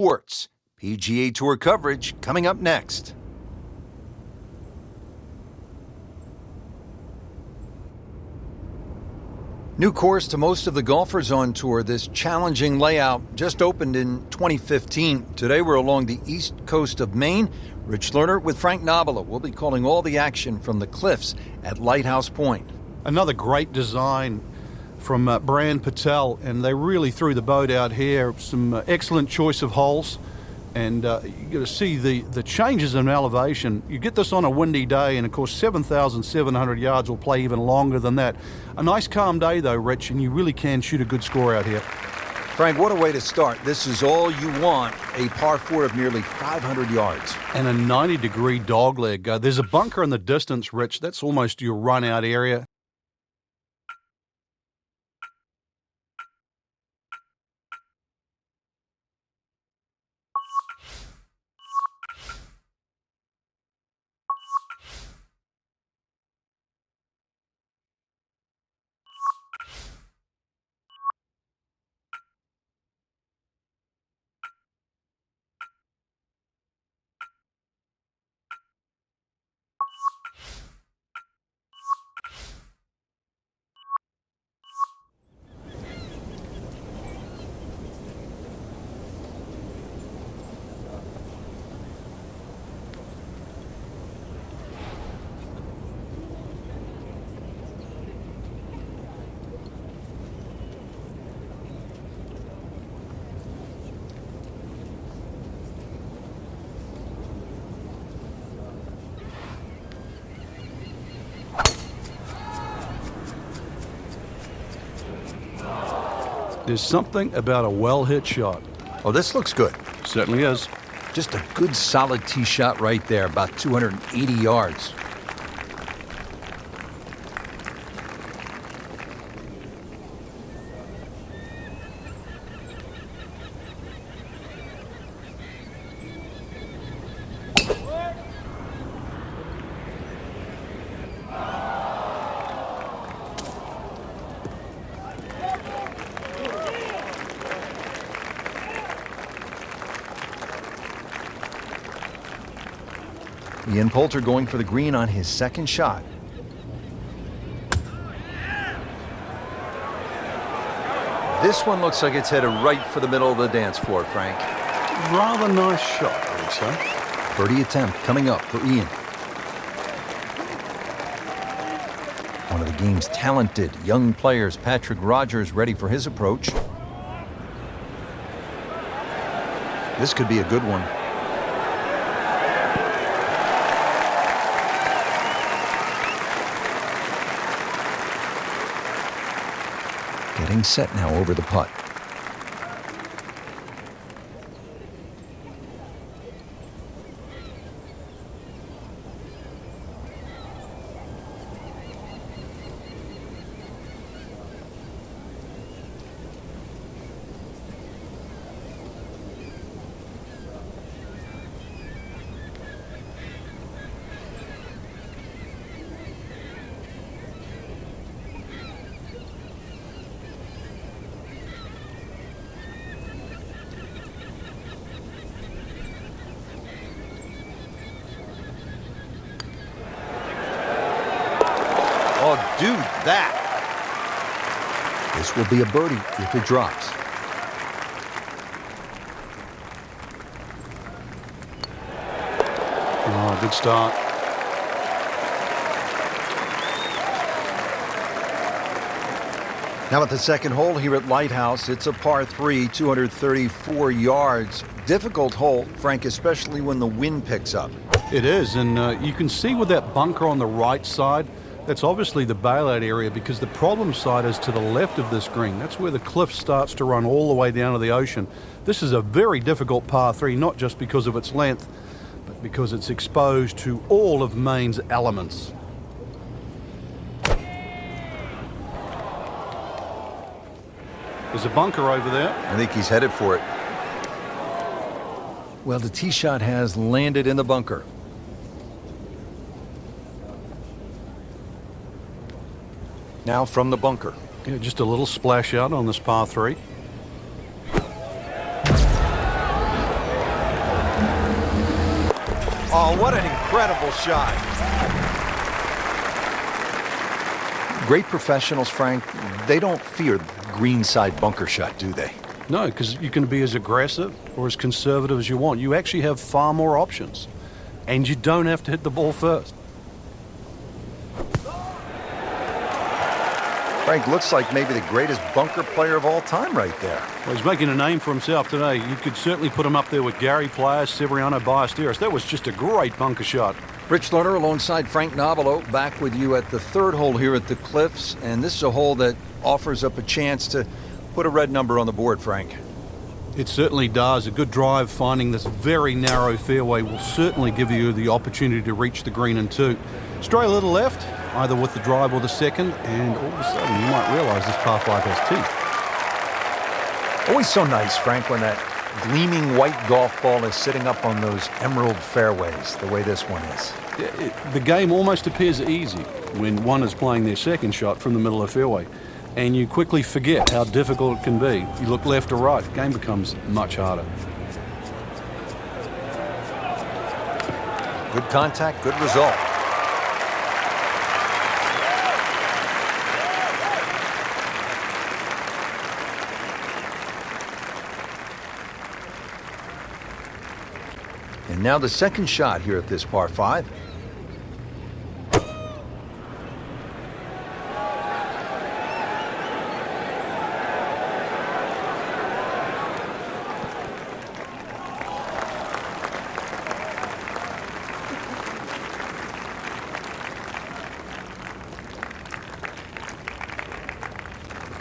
Sports. PGA Tour coverage coming up next. New course to most of the golfers on tour. This challenging layout just opened in 2015. Today we're along the east coast of Maine. Rich Lerner with Frank Nobila. We'll be calling all the action from the cliffs at Lighthouse Point. Another great design from Brand Patel, and they really threw the boat out here. Some excellent choice of holes, and you got to see the changes in elevation. You get this on a windy day, and of course 7,700 yards will play even longer than that. A nice calm day though, Rich, and you really can shoot a good score out here. Frank, what a way to start. This is all you want, a par 4 of nearly 500 yards. And a 90-degree dogleg. There's a bunker in the distance, Rich. That's almost your run-out area. There's something about a well-hit shot. Oh, this looks good. Certainly is. Just a good solid tee shot right there, about 280 yards. Ian Poulter going for the green on his second shot. This one looks like it's headed right for the middle of the dance floor, Frank. Rather nice shot, I think so. Birdie attempt coming up for Ian. One of the game's talented young players, Patrick Rogers, ready for his approach. This could be a good one. Getting set now over the putt. Oh, dude, that. This will be a birdie if it drops. Oh, good start. Now at the second hole here at Lighthouse, it's a par 3, 234 yards. Difficult hole, Frank, especially when the wind picks up. It is, and you can see with that bunker on the right side, that's obviously the bailout area, because the problem side is to the left of this green. That's where the cliff starts to run all the way down to the ocean. This is a very difficult par 3, not just because of its length, but because it's exposed to all of Maine's elements. There's a bunker over there. I think he's headed for it. Well, the tee shot has landed in the bunker. Now from the bunker. Yeah, just a little splash out on this par 3. Oh, what an incredible shot. Great professionals, Frank, they don't fear the greenside bunker shot, do they? No, because you can be as aggressive or as conservative as you want. You actually have far more options. And you don't have to hit the ball first. Frank looks like maybe the greatest bunker player of all time right there. Well, he's making a name for himself today. You could certainly put him up there with Gary Players, Severiano Ballesteros. That was just a great bunker shot. Rich Lerner alongside Frank Nobilo back with you at the third hole here at the Cliffs. And this is a hole that offers up a chance to put a red number on the board, Frank. It certainly does. A good drive finding this very narrow fairway will certainly give you the opportunity to reach the green in two. Stray a little left, either with the drive or the second, and all of a sudden you might realise this par 5 has teeth. Always so nice, Frank, when that gleaming white golf ball is sitting up on those emerald fairways, the way this one is. The game almost appears easy when one is playing their second shot from the middle of the fairway, and you quickly forget how difficult it can be. You look left or right, the game becomes much harder. Good contact, good result. And now the second shot here at this par 5.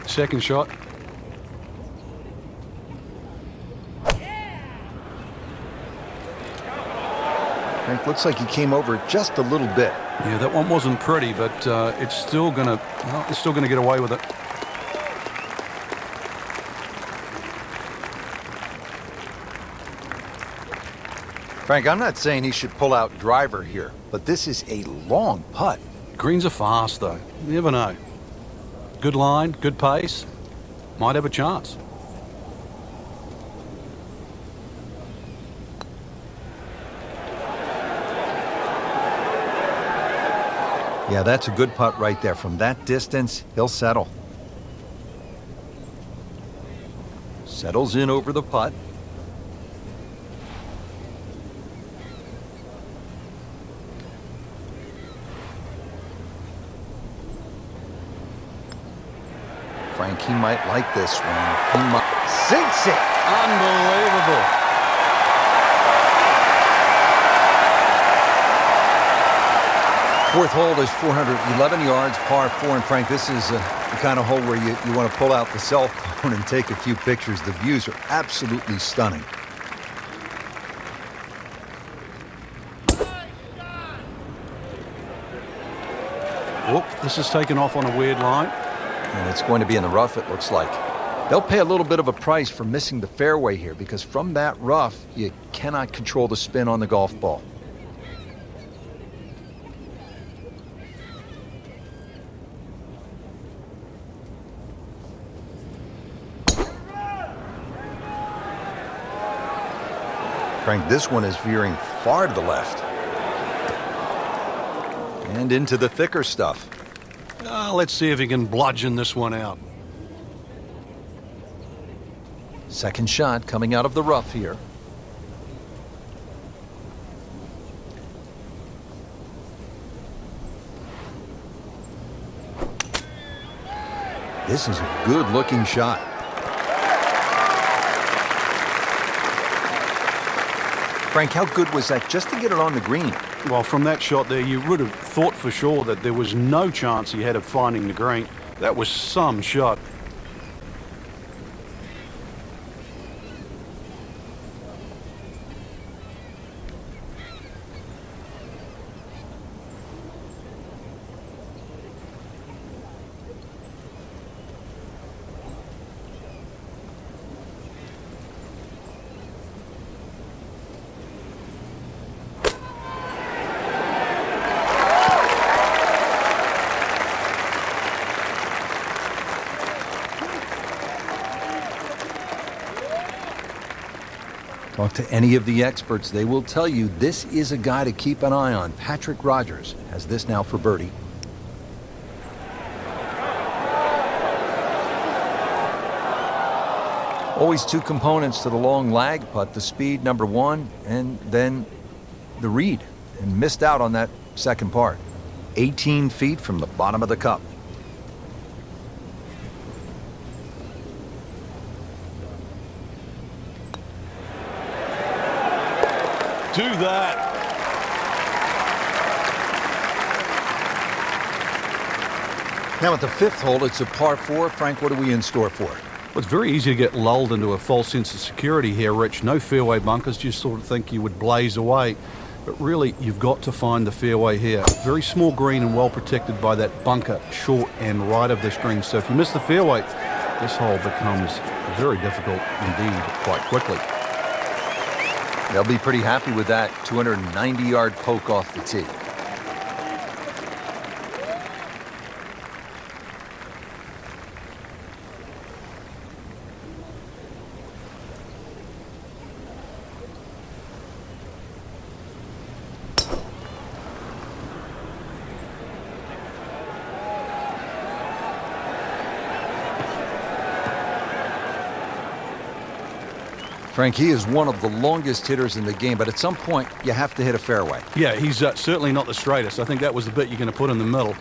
Second shot. Frank, looks like he came over just a little bit. Yeah, that one wasn't pretty, but it's still gonna get away with it. Frank, I'm not saying he should pull out driver here, but this is a long putt. Greens are fast, though. You never know. Good line, good pace. Might have a chance. Yeah, that's a good putt right there. From that distance, he'll settle. Settles in over the putt. Frank, he might like this one. He might sinks it. Unbelievable. Fourth hole is 411 yards, par 4. And Frank, this is the kind of hole where you want to pull out the cell phone and take a few pictures. The views are absolutely stunning. Whoop, this is taken off on a weird line. And it's going to be in the rough, it looks like. They'll pay a little bit of a price for missing the fairway here, because from that rough, you cannot control the spin on the golf ball. Frank, this one is veering far to the left. And into the thicker stuff. Let's see if he can bludgeon this one out. Second shot coming out of the rough here. This is a good-looking shot. Frank, how good was that just to get it on the green? Well, from that shot there, you would have thought for sure that there was no chance he had of finding the green. That was some shot. Talk to any of the experts. They will tell you this is a guy to keep an eye on. Patrick Rogers has this now for birdie. Always two components to the long lag putt, the speed, number one, and then the read. And missed out on that second part. 18 feet from the bottom of the cup. Do that. Now at the fifth hole, it's a par 4. Frank, what are we in store for? Well, it's very easy to get lulled into a false sense of security here, Rich. No fairway bunkers, just sort of think you would blaze away. But really, you've got to find the fairway here. Very small green and well protected by that bunker short and right of this green. So if you miss the fairway, this hole becomes very difficult indeed quite quickly. They'll be pretty happy with that 290-yard poke off the tee. Frank, he is one of the longest hitters in the game, but at some point, you have to hit a fairway. Yeah, he's certainly not the straightest. I think that was the bit you're going to put in the middle.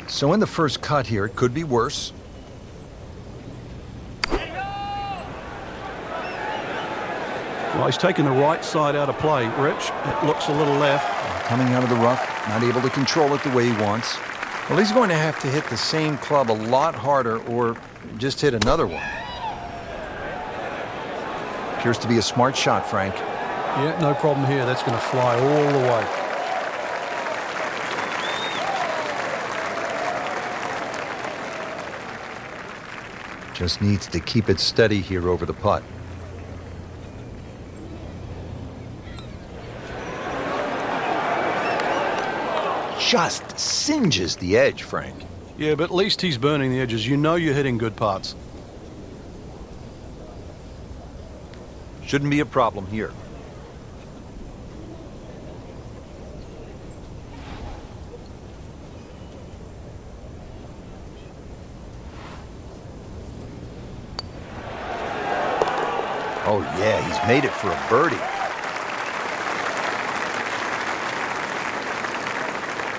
So in the first cut here, it could be worse. Well, he's taking the right side out of play, Rich. It looks a little left. Coming out of the rough, not able to control it the way he wants. Well, he's going to have to hit the same club a lot harder or just hit another one. Appears to be a smart shot, Frank. Yeah, no problem here. That's going to fly all the way. Just needs to keep it steady here over the putt. Just singes the edge, Frank. Yeah, but at least he's burning the edges. You know you're hitting good putts. Shouldn't be a problem here. Oh yeah, he's made it for a birdie.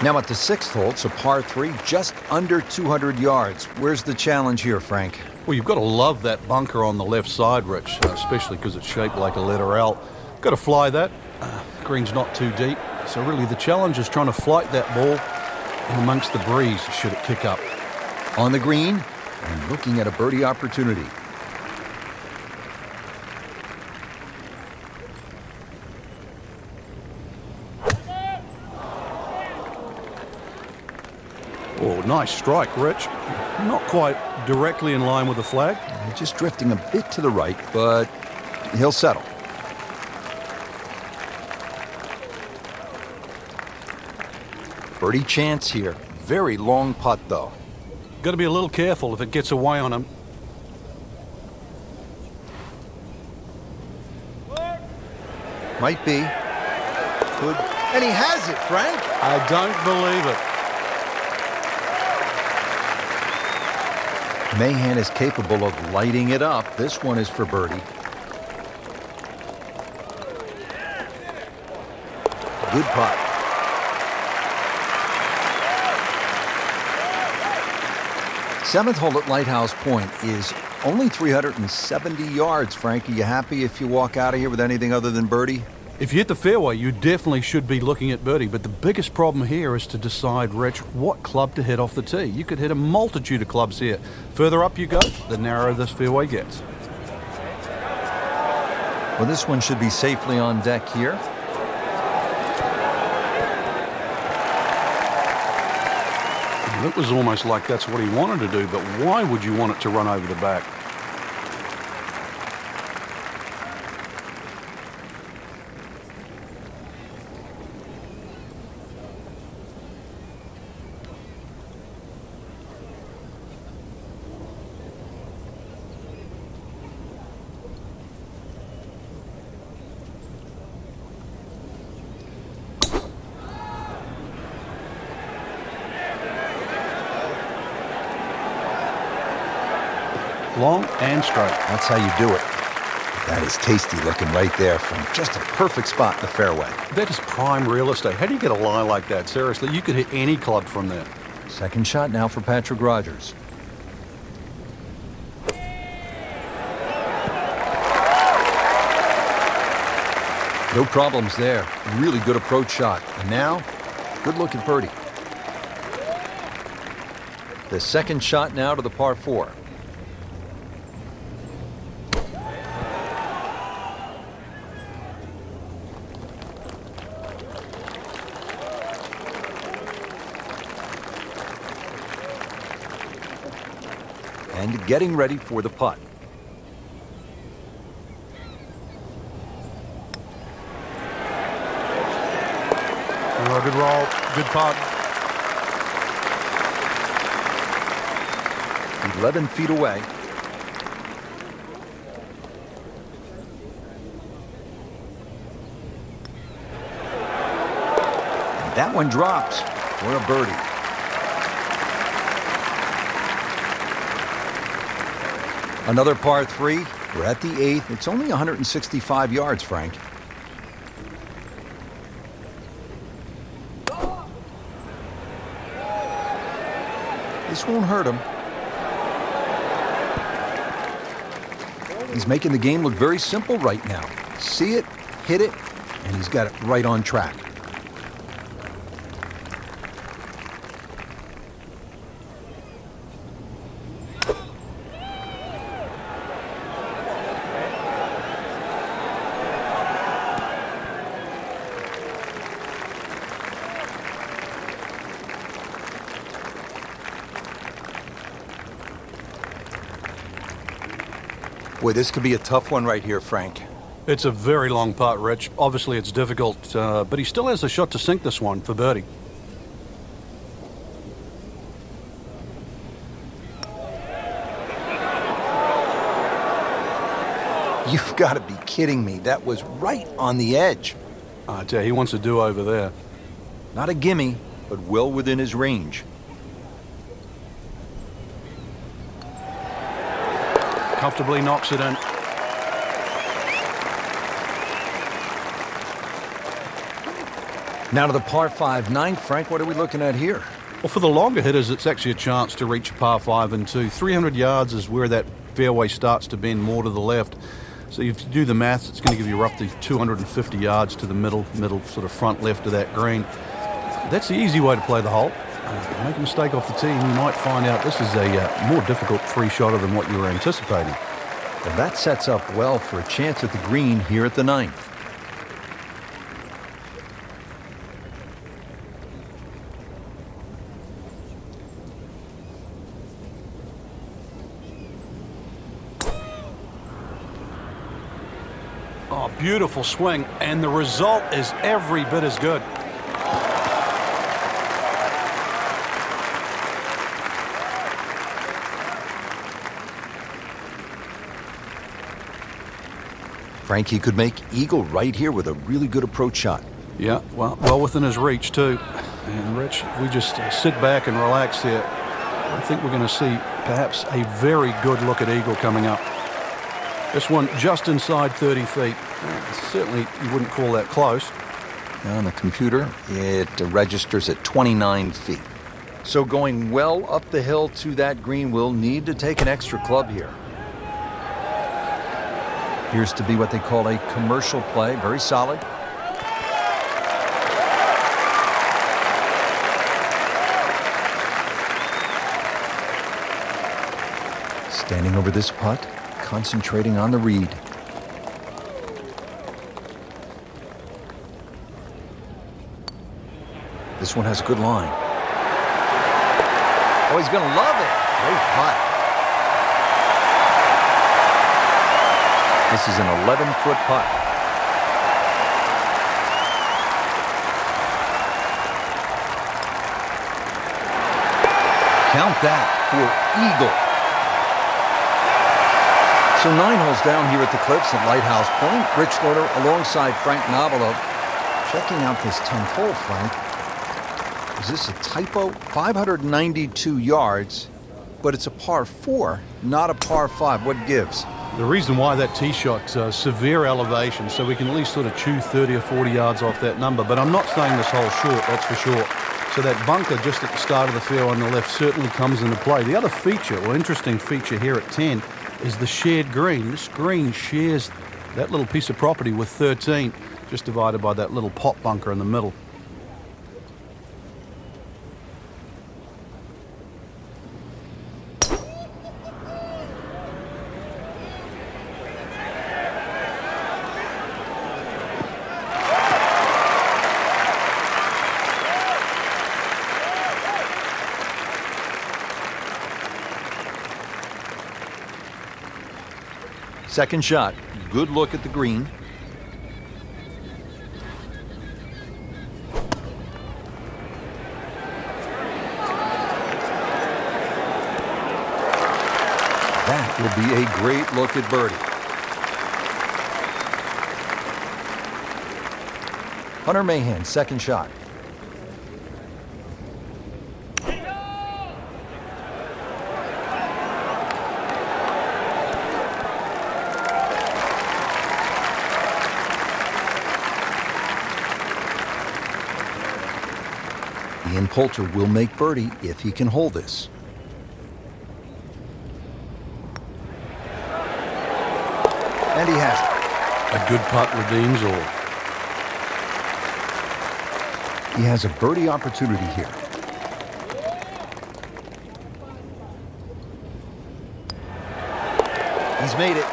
Now at the sixth hole, it's a par 3, just under 200 yards. Where's the challenge here, Frank? Well, you've got to love that bunker on the left side, Rich, especially because it's shaped like a letter L. Got to fly that. Green's not too deep. So really the challenge is trying to flight that ball in amongst the breeze should it kick up. On the green and looking at a birdie opportunity. Oh, nice strike, Rich. Not quite directly in line with the flag. Just drifting a bit to the right, but he'll settle. Birdie chance here. Very long putt, though. Got to be a little careful if it gets away on him. Might be. Could. And he has it, Frank. I don't believe it. Mahan is capable of lighting it up. This one is for birdie. Good putt. Seventh hole at Lighthouse Point is only 370 yards. Frank, are you happy if you walk out of here with anything other than birdie? If you hit the fairway, you definitely should be looking at birdie. But the biggest problem here is to decide, Rich, what club to hit off the tee. You could hit a multitude of clubs here. Further up you go, the narrower this fairway gets. Well, this one should be safely on deck here. It was almost like that's what he wanted to do, but why would you want it to run over the back? long and straight. That's how you do it. That is tasty looking right there from just a perfect spot in the fairway. That is prime real estate. How do you get a lie like that? Seriously, you could hit any club from there. Second shot now for Patrick Rogers. No problems there. Really good approach shot. And now, good look at birdie. The second shot now to the par 4. And getting ready for the putt. Oh, good roll, good putt. 11 feet away. And that one drops for a birdie. Another par 3. We're at the 8th. It's only 165 yards, Frank. This won't hurt him. He's making the game look very simple right now. See it, hit it, and he's got it right on track. Boy, this could be a tough one right here, Frank. It's a very long putt, Rich. Obviously, it's difficult, but he still has a shot to sink this one for birdie. You've got to be kidding me. That was right on the edge. I tell you, he wants to do over there. Not a gimme, but well within his range. Comfortably knocks it in. Now to the par 5 ninth. Frank, what are we looking at here? Well, for the longer hitters, it's actually a chance to reach par 5 and 2. 300 yards is where that fairway starts to bend more to the left. So if you do the maths, it's going to give you roughly 250 yards to the middle sort of front left of that green. That's the easy way to play the hole. Make a mistake off the tee and you might find out this is a more difficult three-shotter than what you were anticipating. Well, that sets up well for a chance at the green here at the 9th. Oh, beautiful swing, and the result is every bit as good. Frankie could make eagle right here with a really good approach shot. Yeah, well within his reach, too. And, Rich, if we just sit back and relax here, I think we're going to see perhaps a very good look at eagle coming up. This one just inside 30 feet. Certainly you wouldn't call that close. On the computer, it registers at 29 feet. So going well up the hill to that green, we'll need to take an extra club here. Appears to be what they call a commercial play. Very solid. Standing over this putt, concentrating on the read. This one has a good line. Oh, he's going to love it. Great putt. This is an 11-foot putt. Count that for eagle. So 9 holes down here at the Cliffs at Lighthouse Point. Rich Lerner alongside Frank Nobilo. Checking out this 10th hole, Frank. Is this a typo? 592 yards, but it's a par 4, not a par 5. What gives? The reason why that tee shot's severe elevation, so we can at least sort of chew 30 or 40 yards off that number. But I'm not saying this hole's short, that's for sure. So that bunker just at the start of the fairway on the left certainly comes into play. The other feature, or interesting feature here at 10, is the shared green. This green shares that little piece of property with 13, just divided by that little pot bunker in the middle. Second shot. Good look at the green. That will be a great look at birdie. Hunter Mahan, second shot. Ian Poulter will make birdie if he can hold this. And he has it. A good putt redeems all. He has a birdie opportunity here. He's made it.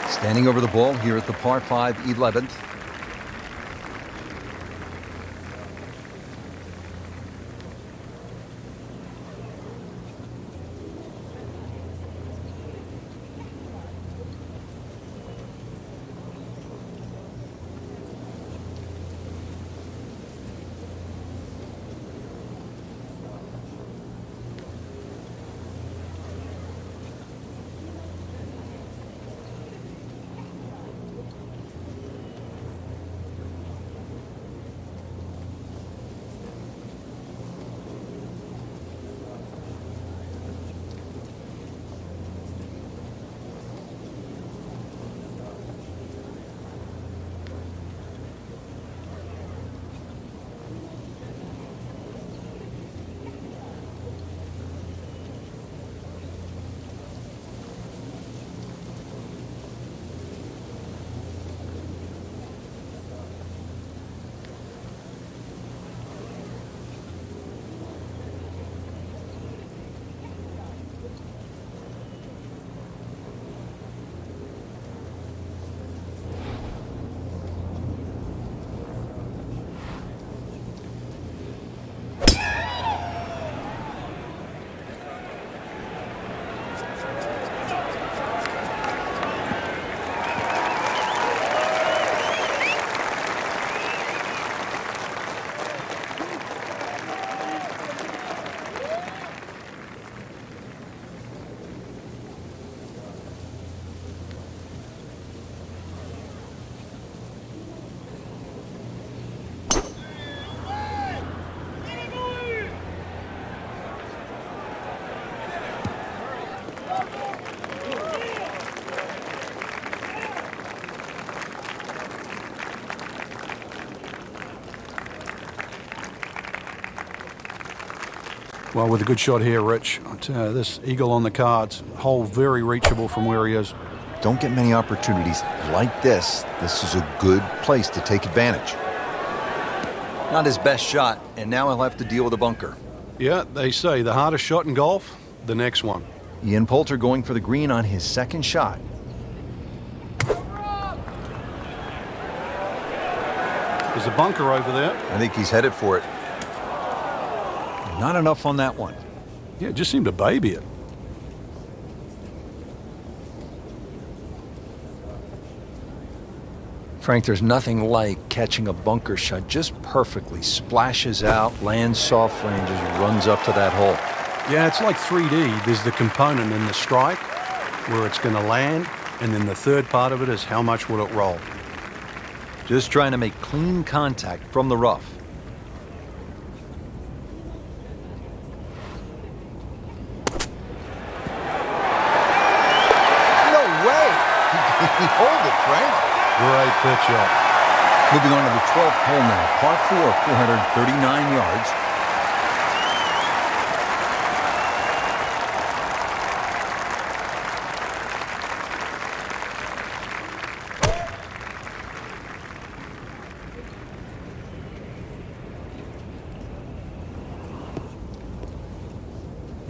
Standing over the ball here at the par 5 11th. Well, with a good shot here, Rich. This eagle on the cards, hole very reachable from where he is. Don't get many opportunities like this. This is a good place to take advantage. Not his best shot, and now he'll have to deal with a bunker. Yeah, they say the hardest shot in golf, the next one. Ian Poulter going for the green on his second shot. There's a bunker over there. I think he's headed for it. Not enough on that one. Yeah, it just seemed to baby it. Frank, there's nothing like catching a bunker shot just perfectly. Splashes out, lands softly, and just runs up to that hole. Yeah, it's like 3D. There's the component in the strike where it's going to land, and then the third part of it is how much will it roll. Just trying to make clean contact from the rough. Hold it, Frank. Great pitch shot. Moving on to the 12th hole now. Par 4, 439 yards.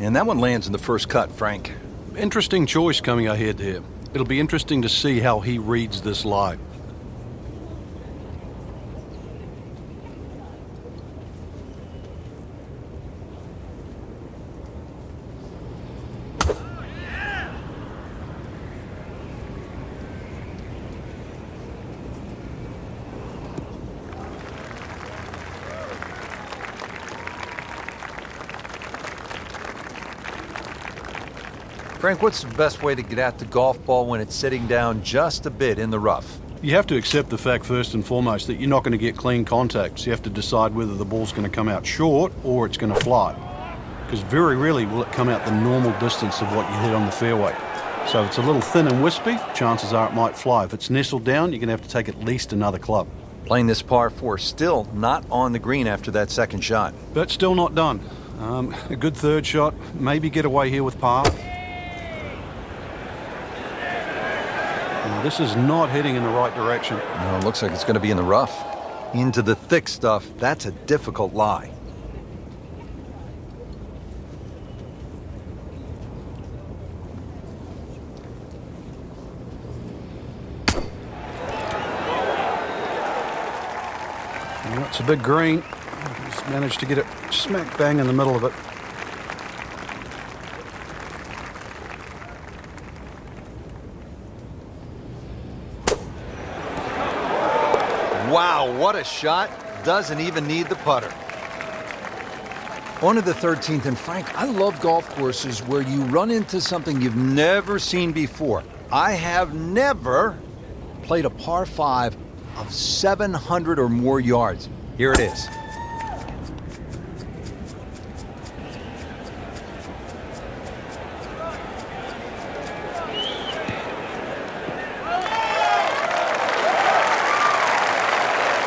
And that one lands in the first cut, Frank. Interesting choice coming ahead here. It'll be interesting to see how he reads this lie. Frank, what's the best way to get at the golf ball when it's sitting down just a bit in the rough? You have to accept the fact first and foremost that you're not going to get clean contact. So you have to decide whether the ball's going to come out short or it's going to fly. Because very rarely will it come out the normal distance of what you hit on the fairway. So if it's a little thin and wispy, chances are it might fly. If it's nestled down, you're going to have to take at least another club. Playing this par 4, still not on the green after that second shot. But still not done. A good third shot, maybe get away here with par. This is not heading in the right direction. No, it looks like it's going to be in the rough. Into the thick stuff. That's a difficult lie. Well, it's a big green. He's managed to get it smack bang in the middle of it. Wow, what a shot. Doesn't even need the putter. On to the 13th, and Frank, I love golf courses where you run into something you've never seen before. I have never played a par 5 of 700 or more yards. Here it is.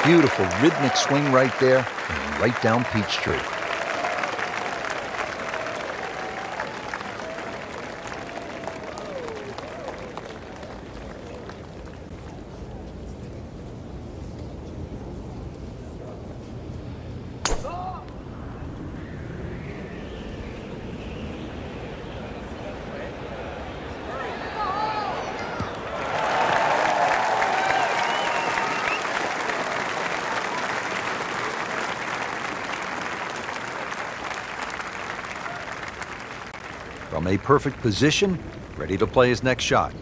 Beautiful rhythmic swing right there and right down Peachtree. From a perfect position, ready to play his next shot.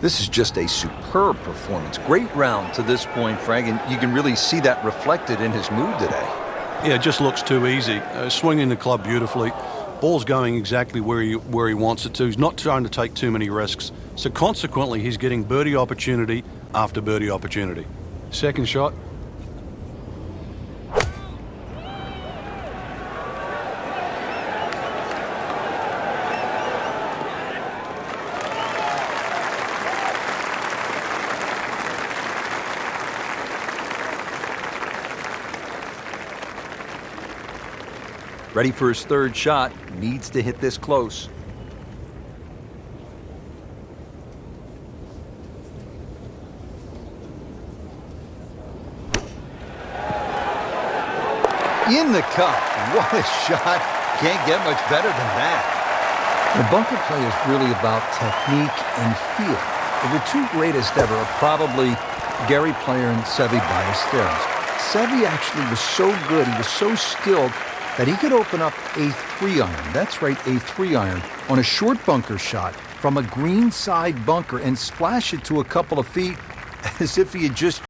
This is just a superb performance. Great round to this point, Frank, and you can really see that reflected in his mood today. Yeah, it just looks too easy. Swinging the club beautifully. Ball's going exactly where he wants it to. He's not trying to take too many risks. So consequently, he's getting birdie opportunity after birdie opportunity. Second shot. Ready for his third shot. Needs to hit this close. In the cup. What a shot. Can't get much better than that. The bunker play is really about technique and feel. The two greatest ever are probably Gary Player and Seve Ballesteros. Seve actually was so good, he was so skilled, that he could open up a 3-iron, that's right, a 3-iron, on a short bunker shot from a greenside bunker and splash it to a couple of feet as if he had just